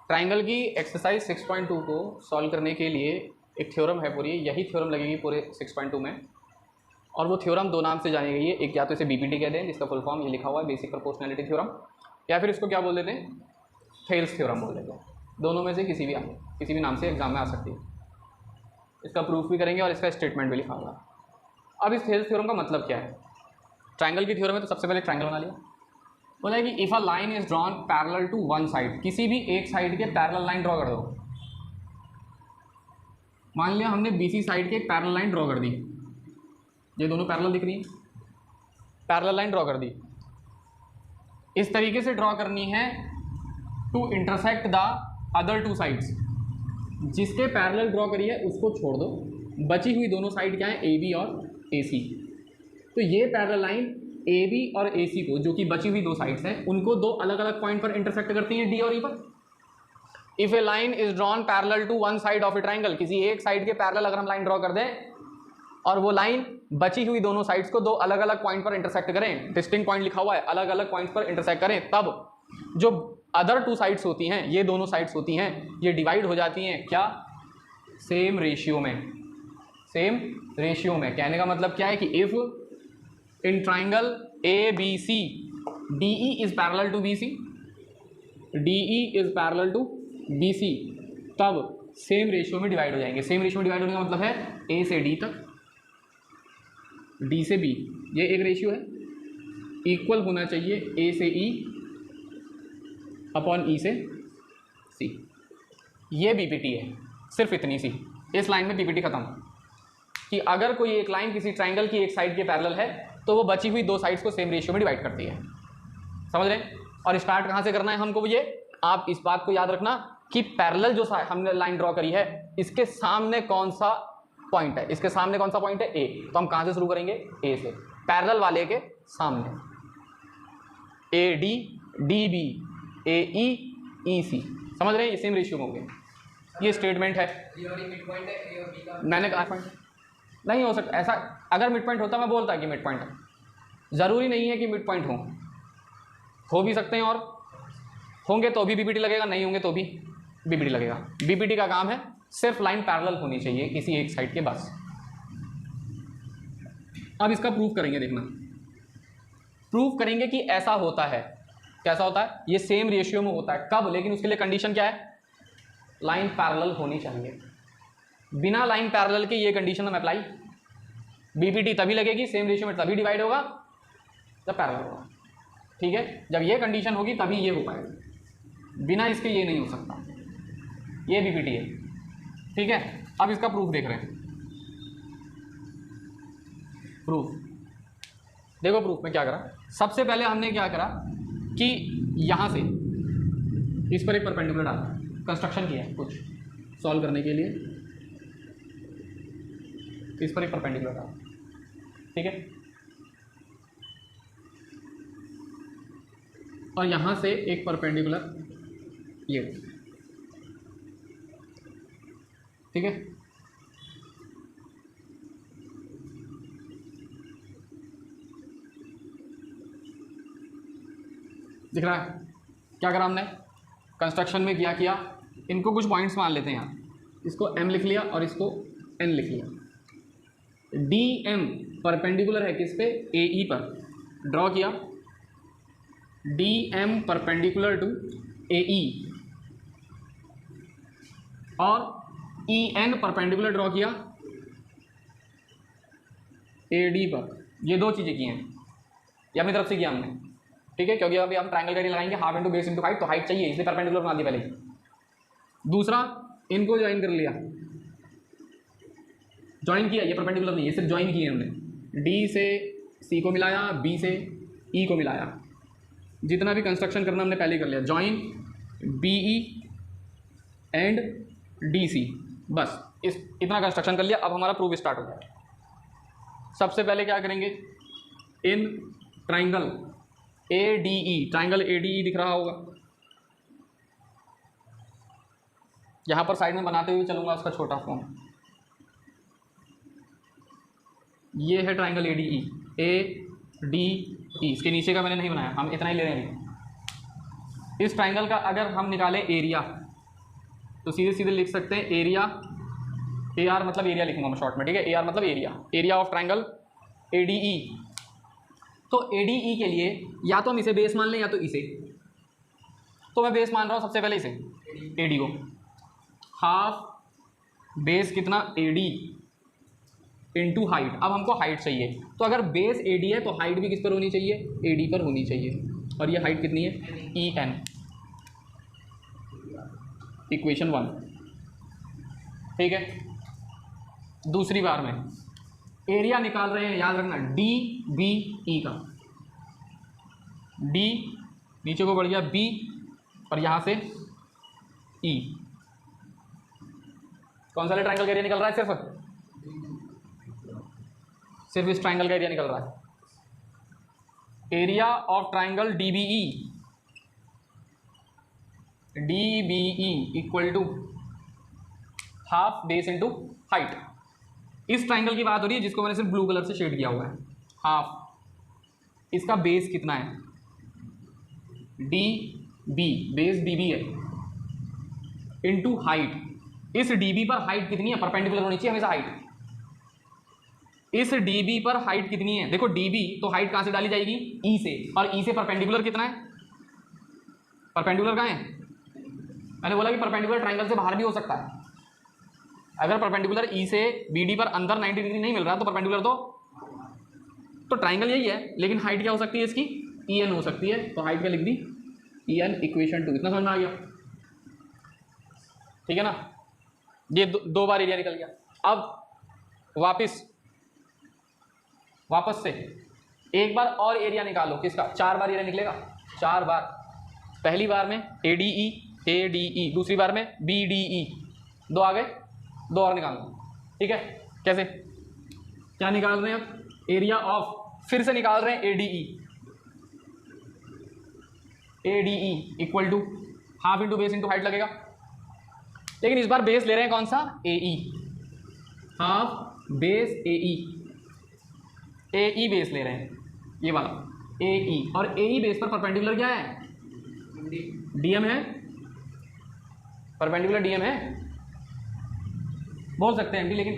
Triangle की exercise 6.2 को solve करने के लिए एक थ्योरम है पूरी, यही थ्योरम लगेगी पूरे 6.2 में। और वो थ्योरम दो नाम से जानी गई है, एक या तो इसे बीपीटी कहते हैं जिसका फुल फॉर्म ये लिखा हुआ है बेसिक प्रोपोर्शनैलिटी थ्योरम, या फिर इसको क्या बोल देते हैं, थेल्स थ्योरम बोल देते हैं। दोनों में से किसी भी नाम से एग्जाम में आ सकती है। इसका प्रूफ भी करेंगे और इसका स्टेटमेंट भी लिखा होगा। अब इस थेल्स थ्योरम का मतलब क्या है? ट्राइंगल की थ्योरम है तो सबसे पहले ट्राइंगल बना लिया। बोला है कि if a line is drawn parallel to one side, किसी भी एक साइड के पैरेलल लाइन ड्रॉ कर दो। मान लिया हमने बीसी साइड के एक पैरेलल लाइन ड्रॉ कर दी, ये दोनों पैरेलल दिख रही हैं, पैरेलल लाइन ड्रॉ कर दी। इस तरीके से ड्रॉ करनी है to intersect the other two sides. जिसके पैरेलल ड्रॉ करी है उसको छोड़ दो, बची हुई दोनों साइड क्या है, ए बी और ए सी। तो ये पैरेलल लाइन ए बी और ए सी को, जो कि बची हुई दो साइड्स हैं, उनको दो अलग अलग पॉइंट पर इंटरसेक्ट करती हैं, डी और ई पर। If a line is drawn parallel to one side of a triangle, किसी एक साइड के पैरेलल अगर हम लाइन ड्रॉ कर दें और वो लाइन बची हुई दोनों साइड्स को दो अलग अलग पॉइंट पर इंटरसेक्ट करें, डिस्टिंक्ट पॉइंट लिखा हुआ है, अलग अलग पॉइंट्स पर इंटरसेक्ट करें, तब जो अदर टू साइड्स होती हैं, ये दोनों साइड्स होती हैं, ये डिवाइड हो जाती हैं क्या, सेम रेशियो में। सेम रेशियो में कहने का मतलब क्या है कि if in triangle A B C D E is parallel to B C, D E is parallel to B C, तब सेम रेशियो में डिवाइड हो जाएंगे। सेम रेशियो में डिवाइड होने का मतलब है ए से डी तक, डी से बी, ये एक रेशियो है। इक्वल होना चाहिए ए से ई अपॉन ई से सी। ये बीपीटी है, सिर्फ इतनी सी। इस लाइन में बीपीटी खत्म कि अगर कोई एक लाइन किसी ट्राइंगल की एक साइड के पैरेलल है तो वो बची हुई दो साइड्स को सेम रेशियो में डिवाइड करती है। समझ रहे हैं? और स्टार्ट कहाँ से करना है हमको, ये आप इस बात को याद रखना कि पैरेलल जो हमने लाइन ड्रॉ करी है इसके सामने कौन सा पॉइंट है, इसके सामने कौन सा पॉइंट है, ए। तो हम कहाँ से शुरू करेंगे, ए से, पैरेलल वाले के सामने, ए डी, डी बी, ए ई, ई सी। समझ रहे हैं? ये सेम रेशियो में होंगे। ये स्टेटमेंट है। मैंने कहा पॉइंट नहीं हो सकता ऐसा, अगर मिड पॉइंट होता मैं बोलता कि मिड पॉइंट है, ज़रूरी नहीं है कि मिड पॉइंट हो भी सकते हैं, और होंगे तो भी बीपीटी लगेगा, नहीं होंगे तो भी बीपीटी लगेगा। बीपीटी का काम है सिर्फ लाइन पैरेलल होनी चाहिए किसी एक साइड के, बस। अब इसका प्रूफ करेंगे, देखना प्रूफ करेंगे कि ऐसा होता है। कैसा होता है? ये सेम रेशियो में होता है। कब? लेकिन उसके लिए कंडीशन क्या है, लाइन पैरेलल होनी चाहिए। बिना लाइन पैरेलल के ये कंडीशन हम अप्लाई, बीपीटी तभी लगेगी, सेम रेशियो में तभी डिवाइड होगा जब पैरेलल होगा। ठीक है? जब ये कंडीशन होगी तभी ये हो पाएगा, बिना इसके ये नहीं हो सकता। ये बीपीटी है। ठीक है? अब इसका प्रूफ देख रहे हैं। प्रूफ देखो, प्रूफ में क्या करा। सबसे पहले हमने क्या करा कि यहाँ से इस पर एक परपेंडिकुलर डाला, कंस्ट्रक्शन किया है कुछ सॉल्व करने के लिए, इस पर एक परपेंडिकुलर डाला। ठीक है? और यहाँ से एक परपेंडिकुलर ये, ठीक है? दिख रहा है? क्या करा हमने कंस्ट्रक्शन में, किया इनको कुछ पॉइंट्स मान लेते हैं यहाँ, इसको m लिख लिया और इसको n लिख लिया। डी एम परपेंडिकुलर है किस पे, ए ई पर, ड्रॉ किया। डी एम परपेंडिकुलर टू ए ई, और ई एन परपेंडिकुलर ड्रॉ किया ए डी पर। ये दो चीज़ें की हैं, ये अपनी तरफ से किया हमने। ठीक है? क्योंकि अभी हम ट्राइंगल का लगाएंगे, half into base into height, तो हाइट चाहिए इसलिए परपेंडिकुलर बना दी पहले। दूसरा, इनको ज्वाइन कर लिया, ज्वाइन किया, ये परपेंडिकुलर नहीं, ये सिर्फ ज्वाइन किए हमने। डी से सी को मिलाया, बी से ई को मिलाया। जितना भी कंस्ट्रक्शन करना हमने पहले कर लिया, join B E and D C, बस इतना कंस्ट्रक्शन कर लिया। अब हमारा प्रूफ स्टार्ट हो गया। सबसे पहले क्या करेंगे, इन triangle A D E, triangle A D ई दिख रहा होगा, यहाँ पर साइड में बनाते हुए चलूँगा उसका छोटा फॉर्म। ये है triangle A D E, A D ई, इसके नीचे का मैंने नहीं बनाया, हम इतना ही ले रहे हैं। इस ट्राइंगल का अगर हम निकालें एरिया, तो सीधे सीधे लिख सकते हैं एरिया, ए आर मतलब एरिया लिखूंगा मैं शॉर्ट में, ठीक है, ए आर मतलब area, area of triangle A D ई। तो ए डी ई के लिए या तो हम इसे बेस मान लें या तो इसे, तो मैं बेस मान रहा हूँ सबसे पहले इसे ए डी को, हाफ बेस कितना ए डी इंटू हाइट। अब हमको हाइट चाहिए, तो अगर बेस ए डी है तो हाइट भी किस पर होनी चाहिए, ए डी पर होनी चाहिए, और ये हाइट कितनी है, ई एन। इक्वेशन 1, ठीक है। दूसरी बार में एरिया निकाल रहे हैं, याद रखना डी बी ई का, डी नीचे को बढ़ गया बी और यहाँ से ई। कौन सा ट्रायंगल का एरिया निकल रहा है, सिर्फ इस ट्रायंगल का एरिया निकल रहा है। Area of triangle D B E equal to half base into height. इस ट्रायंगल की बात हो रही है जिसको मैंने सिर्फ ब्लू कलर से शेड किया हुआ है। हाफ इसका बेस कितना है, D B, base D B है, इंटू हाइट। इस डी बी पर हाइट कितनी है, परपेंडिकुलर होनी चाहिए हमेशा हाइट। इस डी बी पर हाइट कितनी है, देखो डी बी तो हाइट कहाँ से डाली जाएगी, ई से, और ई से परपेंडिकुलर कितना है, परपेंडिकुलर कहाँ है, मैंने बोला कि परपेंडिकुलर ट्रायंगल से बाहर भी हो सकता है। अगर परपेंडिकुलर ई से बी डी पर अंदर 90 डिग्री नहीं मिल रहा तो परपेंडिकुलर तो ट्रायंगल यही है, लेकिन हाइट क्या हो सकती है इसकी, ई एन हो सकती है। तो हाइट क्या लिख दी, ई एन इक्वेशन 2। इतना समझ में आ गया, ठीक है ना। ये दो बार एरिया निकल गया। अब वापस से एक बार और एरिया निकालो, किसका, 4 बार एरिया निकलेगा, 4 बार। पहली बार में ए डी ई, दूसरी बार में बी डी ई, 2 आ गए, 2 और निकालो, ठीक है। कैसे, क्या निकाल रहे हैं अब, एरिया ऑफ, फिर से निकाल रहे हैं A D E equal to half into base into height लगेगा, लेकिन इस बार बेस ले रहे हैं कौन सा, ए ई, हाफ बेस ए ई बेस ले रहे हैं, ये वाला ए ई। और ए ई बेस पर परपेंडिकुलर क्या है, डीएम है, परपेंडिकुलर डीएम है, बोल सकते हैं एमडी, लेकिन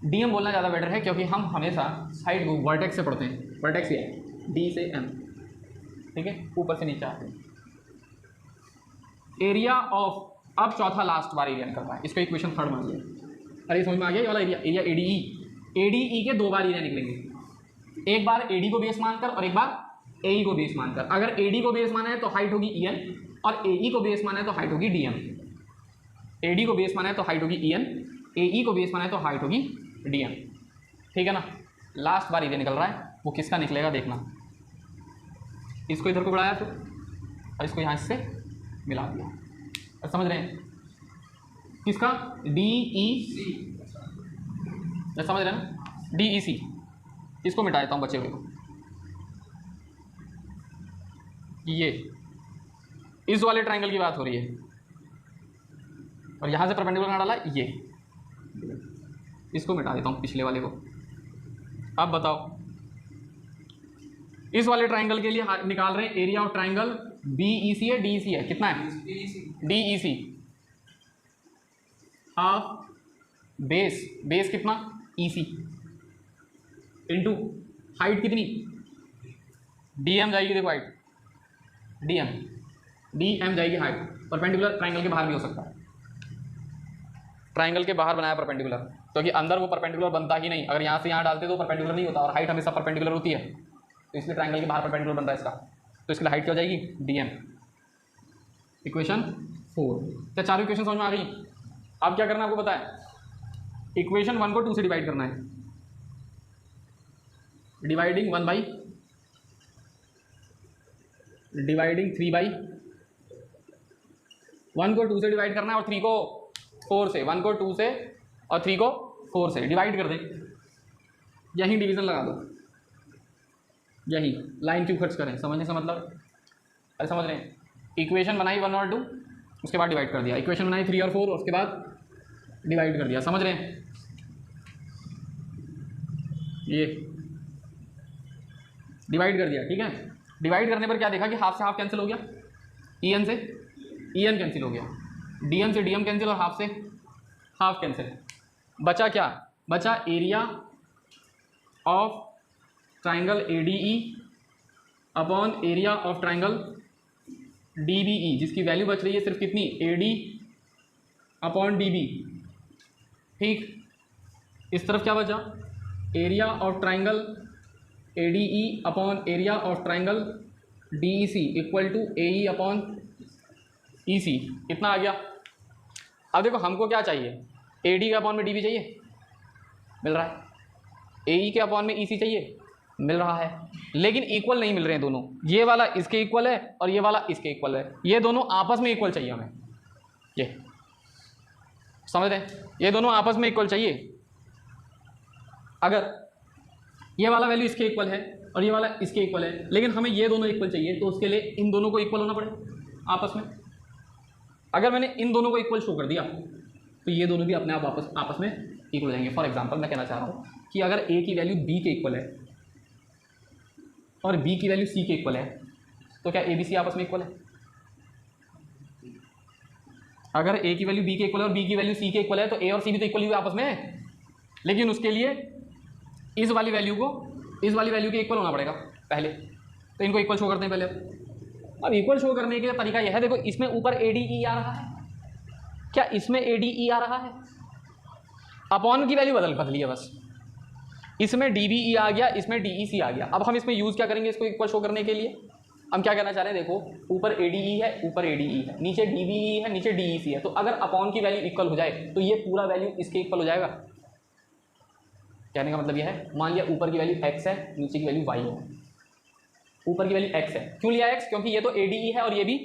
डीएम बोलना ज़्यादा बेटर है क्योंकि हम हमेशा साइड को वर्टेक्स से पढ़ते हैं। वर्टेक्स ये है डी से एम, ठीक है, ऊपर से नीचे आते हैं। एरिया ऑफ, अब चौथा लास्ट बार एरिया निकल रहा है, इसको इक्वेशन 3 मान लिया। अरे समझ में आ गया, ये वाला एरिया, एरिया ए डी ई के 2 बार एरिया निकलेंगे, एक बार ए डी को बेस मानकर और एक बार ए ई को बेस मानकर। अगर ए डी को बेस माना है तो हाइट होगी ई एन, और ए ई को बेस माना है तो हाइट होगी डी एम। ए डी को बेस माना है तो हाइट होगी ई एन, ए ई को बेस माना है तो हाइट होगी डी एम, ठीक है ना। लास्ट बार एरिया निकल रहा है, वो किसका निकलेगा देखना। इसको इधर को बढ़ाया फिर, और इसको यहाँ से मिला दिया, और समझ रहे हैं किसका, डी ई सी, समझ रहे हैं ना, डी ई सी। इसको मिटा देता हूँ बचे हुए को, ये इस वाले ट्रायंगल की बात हो रही है, और यहाँ से परपेंडिकुलर कहाँ डाला, ये, इसको मिटा देता हूँ पिछले वाले को। अब बताओ, इस वाले ट्रायंगल के लिए निकाल रहे हैं area of triangle B E C है, डी ई सी है, कितना है, D E C, half base कितना, ई सी, इंटू हाइट कितनी, डी एम जाएगी, देखो हाइट डी एम जाएगी हाइट। परपेंडिकुलर ट्रायंगल के बाहर भी हो सकता है, ट्रायंगल के बाहर बनाया परपेंडिकुलर, क्योंकि अंदर वो परपेंडिकुलर बनता ही नहीं। अगर यहाँ से यहाँ डालते तो परपेंडिकुलर नहीं होता, और हाइट हमेशा परपेंडिकुलर होती है, तो इसलिए ट्रायंगल के बाहर परपेंडिकुलर बन रहा है इसका, तो इसके लिए हाइट क्या हो जाएगी, डी एम। इक्वेशन 4। क्या चारों इक्वेशन समझ में आ गई। अब क्या करना है आपको पता है, इक्वेशन 1 को 2 से डिवाइड करना है, डिवाइडिंग 1 बाई, डिवाइडिंग 3 बाई, 1 को 2 से डिवाइड करना है और 3 को 4 से, 1 को 2 से और 3 को 4 से डिवाइड कर दें, यहीं डिवीजन लगा दो, यहीं लाइन क्यों खर्च करें, समझने से मतलब, अरे समझ रहे हैं। इक्वेशन बनाई 1 और 2, उसके बाद डिवाइड कर दिया, इक्वेशन बनाई 3 और 4, और उसके बाद डिवाइड कर दिया, समझ रहे हैं। ये डिवाइड कर दिया, ठीक है। डिवाइड करने पर क्या देखा कि हाफ से हाफ कैंसिल हो गया, ई एन से ई एन कैंसिल हो गया, डीएम से डीएम कैंसिल और हाफ से हाफ कैंसिल, बचा क्या, बचा area of triangle ADE upon area of triangle DBE, जिसकी वैल्यू बच रही है सिर्फ कितनी, एडी अपॉन डीबी। ठीक, इस तरफ क्या बचा, area of triangle ADE upon area of triangle DEC equal to AE upon EC. कितना आ गया। अब देखो हमको क्या चाहिए, एडी के अपॉन में डीबी चाहिए, मिल रहा है, एई के अपॉन में ईसी चाहिए, मिल रहा है, लेकिन इक्वल नहीं मिल रहे हैं दोनों। ये वाला इसके इक्वल है और ये वाला इसके इक्वल है, ये दोनों आपस में इक्वल चाहिए हमें, ये समझ रहे हैं, ये दोनों आपस में इक्वल चाहिए। अगर ये वाला वैल्यू इसके इक्वल है और ये वाला इसके इक्वल है, लेकिन हमें ये दोनों इक्वल चाहिए, तो उसके लिए इन दोनों को इक्वल होना पड़ेगा आपस में। अगर मैंने इन दोनों को इक्वल शो कर दिया तो ये दोनों भी अपने आप आपस में इक्वल हो जाएंगे। फॉर एग्जांपल मैं कहना चाह रहा हूँ कि अगर ए की वैल्यू बी के इक्वल है और बी की वैल्यू सी के इक्वल है, तो क्या ए बी सी आपस में इक्वल है। अगर ए की वैल्यू बी के इक्वल है और बी की वैल्यू सी के इक्वल है, तो ए और सी भी तो इक्वल ही आपस में है, लेकिन उसके लिए इस वाली वैल्यू को इस वाली वैल्यू के इक्वल होना पड़ेगा पहले, तो इनको इक्वल शो करते हैं पहले। अब इक्वल शो करने के तरीका यह है, देखो इसमें ऊपर ए डी ई आ रहा है, क्या इसमें ए डी ई आ रहा है, अपॉन की वैल्यू बदली है बस, इसमें डी बी ई आ गया, इसमें डी ई सी आ गया। अब हम इसमें यूज़ क्या करेंगे इसको इक्वल शो करने के लिए, हम क्या कहना चाह रहे हैं, देखो ऊपर ए डी ई है, ऊपर ए डी ई है, नीचे डी बी ई है, नीचे डी ई सी है, तो अगर अपॉन की वैल्यू इक्वल हो जाए तो ये पूरा वैल्यू इसके इक्वल हो जाएगा। कहने का मतलब यह है, मान लिया ऊपर की वैल्यू x है, नीचे की वैल्यू y है। ऊपर की वैल्यू x है, क्यों लिया x, क्योंकि ये तो ADE है और ये भी,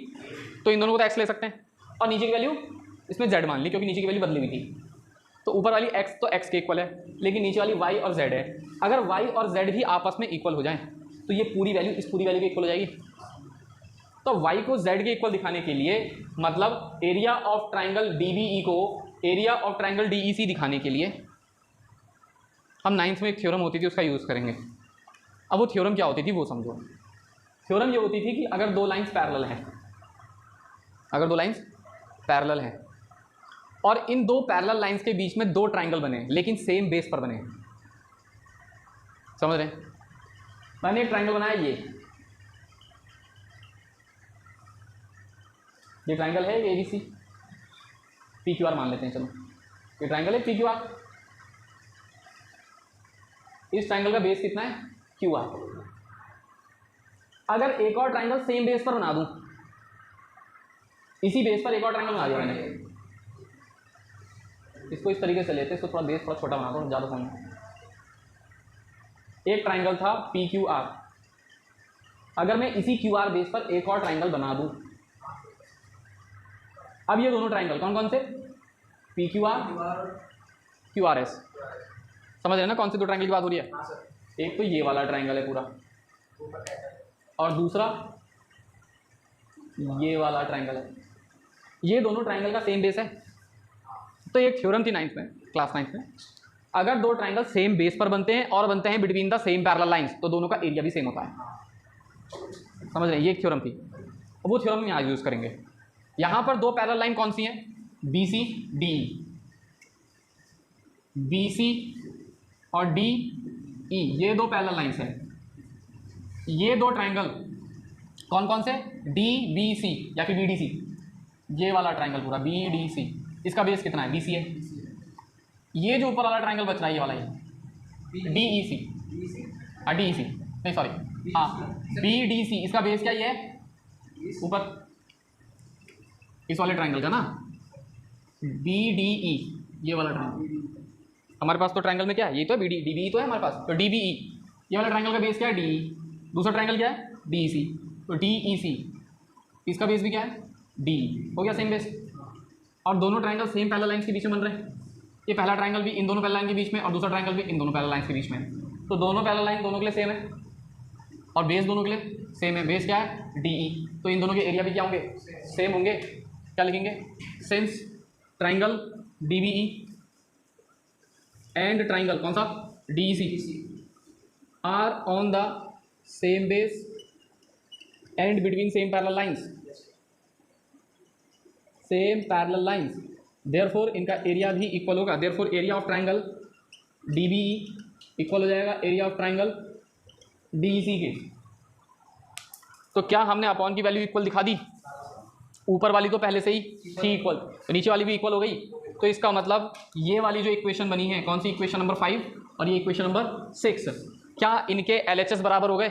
तो इन दोनों को तो x ले सकते हैं, और नीचे की वैल्यू इसमें z मान ली, क्योंकि नीचे की वैल्यू बदली हुई थी। तो ऊपर वाली x तो x के इक्वल है, लेकिन नीचे वाली y और z है। अगर y और z भी आपस में इक्वल हो जाएं तो ये पूरी वैल्यू इस पूरी वैल्यू के इक्वल हो जाएगी। तो y को z के इक्वल दिखाने के लिए, मतलब एरिया ऑफ ट्राइंगल DBE को एरिया ऑफ ट्राइंगल DEC दिखाने के लिए हम नाइन्थ में एक थ्योरम होती थी उसका यूज़ करेंगे। अब वो थ्योरम क्या होती थी वो समझो। थ्योरम ये होती थी कि अगर दो लाइंस पैरेलल हैं, अगर दो लाइंस पैरेलल हैं और इन दो पैरेलल लाइंस के बीच में दो ट्राइंगल बने, लेकिन सेम बेस पर बने, समझ रहे हैं। मैंने एक ट्राइंगल बनाया, ये ट्राइंगल है, ये ABC PQR मान लेते हैं, चलो ये ट्राइंगल है PQR। इस ट्राइंगल का बेस कितना है, QR। अगर एक और ट्राइंगल सेम बेस पर बना दूं, इसी बेस पर एक और ट्राइंगल बना दिया मैंने, इसको इस तरीके से लेते हैं, इसको थोड़ा बेस थोड़ा छोटा बना दो, ज़्यादा समझ। एक ट्राइंगल था PQR, अगर मैं इसी QR बेस पर एक और ट्राइंगल बना दूं, अब ये दोनों ट्राइंगल कौन कौन से, PQR QRS, समझ रहे ना कौन से दो ट्राइंगल की बात हो रही है। एक तो ये वाला ट्राइंगल है पूरा, और दूसरा ये वाला ट्राइंगल है। ये दोनों ट्राइंगल का सेम बेस है। तो एक थ्योरम थी नाइन्थ में, क्लास 9 में, अगर दो ट्राइंगल सेम बेस पर बनते हैं और बनते हैं between the same parallel lines, तो दोनों का एरिया भी सेम होता है। समझ रहे हैं, ये एक थ्योरम थी। अब वो थ्योरम हम यहाँ यूज़ करेंगे। यहाँ पर दो पैरेलल लाइन कौन सी हैं, BC DE, BC और DE, ये दो पैरेलल लाइंस हैं। ये दो ट्राइंगल कौन कौन से, DBC या फिर BDC, ये वाला ट्राइंगल पूरा BDC, इसका बेस कितना है, BC है। ये जो ऊपर वाला ट्राइंगल बच रहा है, ये वाला ही DEC, हाँ DEC नहीं सॉरी, हाँ BDC, इसका बेस क्या ये है ऊपर इस वाले ट्राइंगल का ना, BDE, ये वाला ट्राइंगल। हमारे पास तो ट्राइंगल में क्या है, ये तो है DBE तो है हमारे पास, तो DBE, ये वाला ट्राइंगल का बेस क्या है, DE। दूसरा ट्राइंगल क्या है, DEC, तो DEC, इसका बेस भी क्या है, DE, हो गया सेम बेस। और दोनों ट्राइंगल सेम पैरेलल लाइंस के बीच में बन रहे हैं। ये पहला ट्राइंगल भी इन दोनों पैरेलल लाइन के बीच में, और दूसरा ट्राइंगल भी इन दोनों पैरेलल लाइंस के बीच में। तो दोनों पैरेलल लाइन दोनों के लिए सेम है और बेस दोनों के लिए सेम है। बेस क्या है, DE, तो इन दोनों के एरिया भी क्या होंगे, सेम होंगे। क्या लिखेंगे, since triangle DBE and triangle कौन सा, DEC are on the same base and between same parallel lines, same parallel lines, therefore इनका एरिया भी इक्वल होगा। Therefore area of triangle DBE equal हो जाएगा एरिया ऑफ ट्राइंगल DEC के। तो क्या हमने अपॉन की वैल्यू इक्वल दिखा दी? ऊपर वाली तो पहले से ही थी इक्वल, तो नीचे वाली भी इक्वल हो गई। तो इसका मतलब ये वाली जो इक्वेशन बनी है, कौन सी इक्वेशन नंबर 5 और ये इक्वेशन नंबर 6, क्या इनके LHS बराबर हो गए?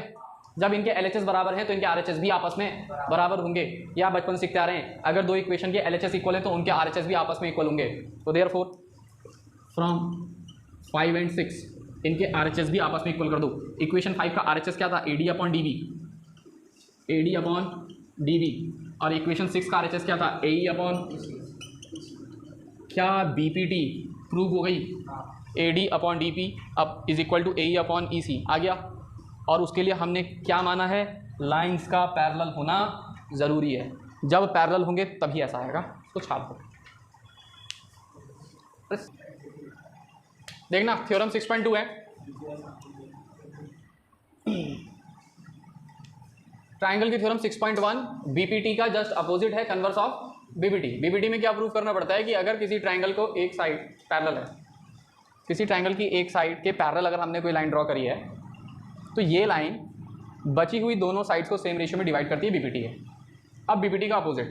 जब इनके LHS बराबर हैं तो इनके RHS भी आपस में बराबर होंगे। या बचपन सीखते आ रहे हैं, अगर दो इक्वेशन के LHS इक्वल है तो उनके RHS भी आपस में इक्वल होंगे। तो देयरफॉर फ्रॉम 5 and 6 इनके RHS भी आपस में इक्वल कर दो। इक्वेशन 5 का RHS क्या था? AD अपॉन DB, और इक्वेशन 6 का RHS क्या था? AE अपॉन, क्या BPT प्रूव हो गई? AD अपॉन DP अब is equal to AE upon EC आ गया। और उसके लिए हमने क्या माना है? लाइंस का पैरेलल होना ज़रूरी है। जब पैरेलल होंगे तभी ऐसा आएगा। तो छाप दो, देखना थ्योरम 6.2 है। ट्राइंगल की थ्योरम 6.1 BPT का जस्ट अपोजिट है, कन्वर्स ऑफ BPT में क्या प्रूव करना पड़ता है कि अगर किसी ट्राइंगल को एक साइड पैरेलल है, किसी ट्राइंगल की एक साइड के पैरेलल अगर हमने कोई लाइन ड्रॉ करी है तो ये लाइन बची हुई दोनों साइड्स को सेम रेशियो में डिवाइड करती है, BPT है। अब BPT का अपोजिट,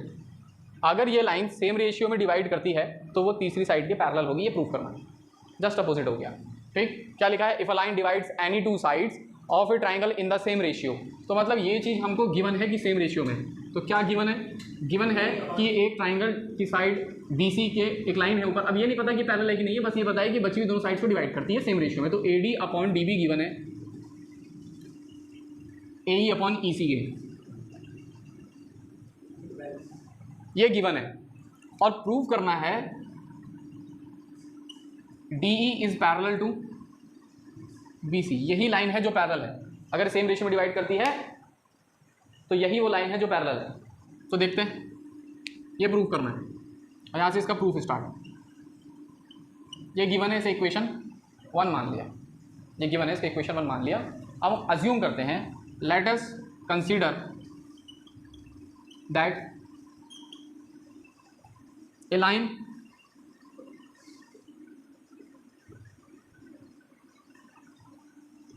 अगर ये लाइन सेम रेशियो में डिवाइड करती है तो वो तीसरी साइड के पैरेलल होगी, ये प्रूव करना है। जस्ट अपोजिट हो गया। ठीक, क्या लिखा है? If a line divides any two sides of a triangle in the same ratio, तो मतलब ये चीज़ हमको गिवन है कि सेम रेशियो में। तो क्या गिवन है? गिवन है कि एक ट्राइंगल की साइड BC के एक लाइन है ऊपर, अब ये नहीं पता कि पैरेलल है कि नहीं है, बस ये पता है कि बची हुई दोनों साइड्स को डिवाइड करती है सेम रेशियो में। तो AD अपॉन DB गिवन है, AE अपॉन EC के, ये गिवन है। और प्रूव करना है DE is parallel to BC, यही लाइन है जो पैरेलल है। अगर सेम रेशियो में डिवाइड करती है तो यही वो लाइन है जो पैरेलल है। तो देखते हैं, ये प्रूव करना है और यहाँ से इसका प्रूफ स्टार्ट। ये गिवन है, इसे इक्वेशन 1 मान लिया, ये गिवन है, इसका इक्वेशन 1 मान लिया। अब हम अज्यूम करते हैं, let us consider that A line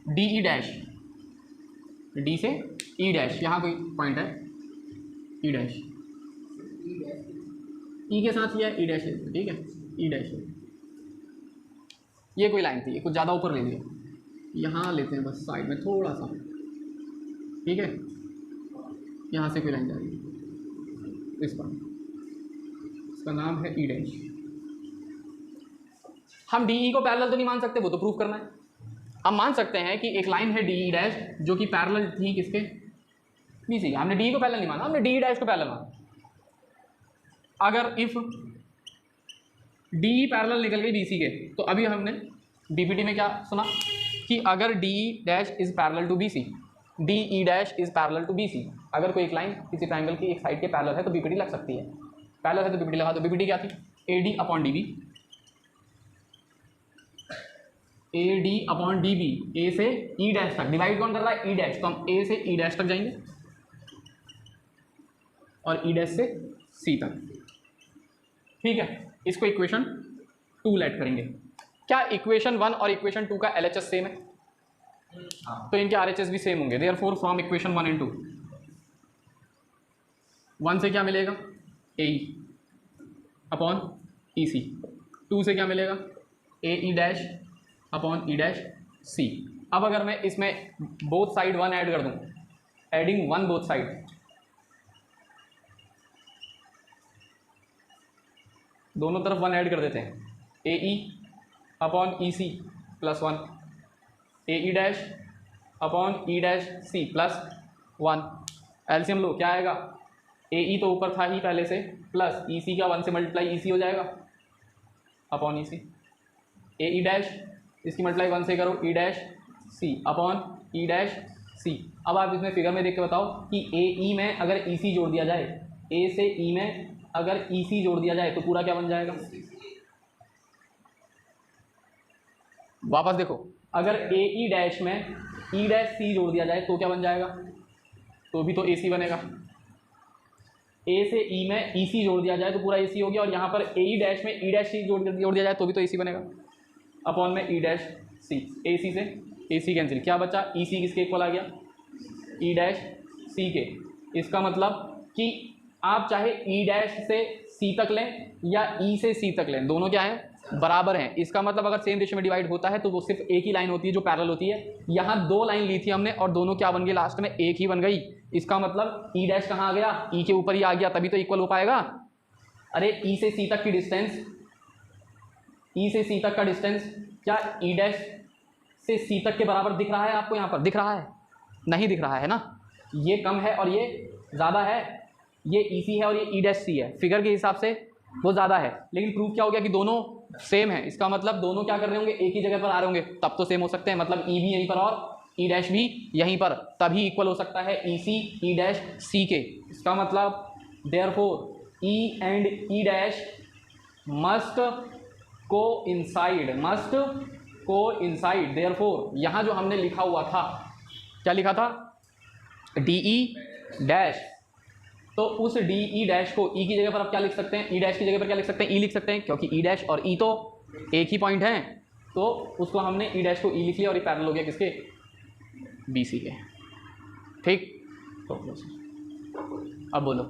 DE dash, D से E डैश, यहाँ कोई पॉइंट है E डैश, E के साथ यह E डैश है, ठीक है, E डैश है। ये कोई लाइन थी, ये कुछ ज़्यादा ऊपर ले लिया, यहाँ लेते हैं बस साइड में थोड़ा सा, ठीक है। यहाँ से कोई लाइन जा रही है इस पर, इसका नाम है E डैश। हम DE को पैरेलल तो नहीं मान सकते, वो तो प्रूफ करना है। हम मान सकते हैं कि एक लाइन है DE डैश जो कि पैरेलल थी किसके? BC। हमने DE को पैरेलल नहीं माना, हमने DE डैश को पैरेलल माना। अगर इफ DE पैरेलल निकल गई BC के, तो अभी हमने BPT में क्या सुना कि अगर DE dash is parallel to BC, DE dash is parallel to BC, अगर कोई एक लाइन किसी ट्राइंगल की एक साइड के पैरेलल है तो BPT लग सकती है। पैरेलल है तो BPT लगा। तो BPT क्या थी? AD upon DB, AD upon DB, A से E डैश तक, डिवाइड कौन कर रहा है? E डैश, तो हम A से E डैश तक जाएंगे और E डैश से C तक, ठीक है। इसको इक्वेशन 2 लेट करेंगे। क्या इक्वेशन 1 और इक्वेशन 2 का LHS सेम है? तो इनके RHS भी सेम होंगे। देयरफॉर फ्रॉम इक्वेशन 1 एंड 2, 1 से क्या मिलेगा? AE अपॉन EC, 2 से क्या मिलेगा? AE dash upon E dash C। अब अगर मैं इसमें बोथ साइड 1 ऐड कर दूं, एडिंग 1 बोथ साइड, दोनों तरफ 1 ऐड कर देते हैं, AE upon EC plus 1, AE dash upon E dash C plus 1। LCM लो, क्या आएगा? AE तो ऊपर था ही पहले से, प्लस EC का 1 से मल्टीप्लाई EC हो जाएगा अपॉन EC, AE डैश इसकी मल्टीप्लाई 1 से करो E dash C upon E dash C। अब आप इसमें फिगर में देख के बताओ कि AE में अगर EC जोड़ दिया जाए, A से E में अगर EC जोड़ दिया जाए तो पूरा क्या बन जाएगा? वापस देखो, अगर AE डैश में E डैश C जोड़ दिया जाए तो क्या बन जाएगा? तो भी तो AC बनेगा। ए से ई में ई सी जोड़ दिया जाए तो पूरा ए सी हो गया, और यहाँ पर ए ई डैश में ई डैश सी जोड़ दिया जाए तो भी तो ए सी बनेगा, अपॉन में ई डैश सी, ए सी से ए सी कैंसिल, क्या बचा, ई सी किसके इक्वल आ गया, ई डैश सी के। इसका मतलब कि आप चाहे ई डैश से सी तक लें या ई से सी तक लें, दोनों क्या है, बराबर हैं। इसका मतलब अगर सेम रेशियो में डिवाइड होता है तो वो सिर्फ एक ही लाइन होती है जो पैरेलल होती है। यहाँ दो लाइन ली थी हमने और दोनों क्या बन गई, लास्ट में एक ही बन गई। इसका मतलब ई डैश कहाँ आ गया, ई के ऊपर ही आ गया, तभी तो इक्वल हो पाएगा। अरे ई से सी तक की डिस्टेंस, ई से सी तक का डिस्टेंस क्या ई डैश से सी तक के बराबर दिख रहा है आपको, यहाँ पर दिख रहा है, नहीं दिख रहा है ना, ये कम है और ये ज़्यादा है, ये ई सी है और ये ई डैश सी है, फिगर के हिसाब से वो ज़्यादा है। लेकिन प्रूफ क्या हो गया कि दोनों सेम है। इसका मतलब दोनों क्या कर रहे होंगे, एक ही जगह पर आ रहे होंगे, तब तो सेम हो सकते हैं। मतलब ई भी यहीं पर और ई डैश भी यहीं पर, तभी इक्वल हो सकता है ई सी ई डैश सी के। इसका मतलब therefore E and E dash must coincide. Therefore यहाँ जो हमने लिखा हुआ था, क्या लिखा था, डी ई डैश, तो उस डी ई डैश को ई की जगह पर आप क्या लिख सकते हैं, ई डैश की जगह पर क्या लिख सकते हैं, ई लिख सकते हैं, क्योंकि ई डैश और ई तो एक ही पॉइंट हैं, तो उसको हमने ई डैश को ई लिख लिया और ये पैरेलल हो गया किसके, बी सी के। ठीक, तो अब बोलो।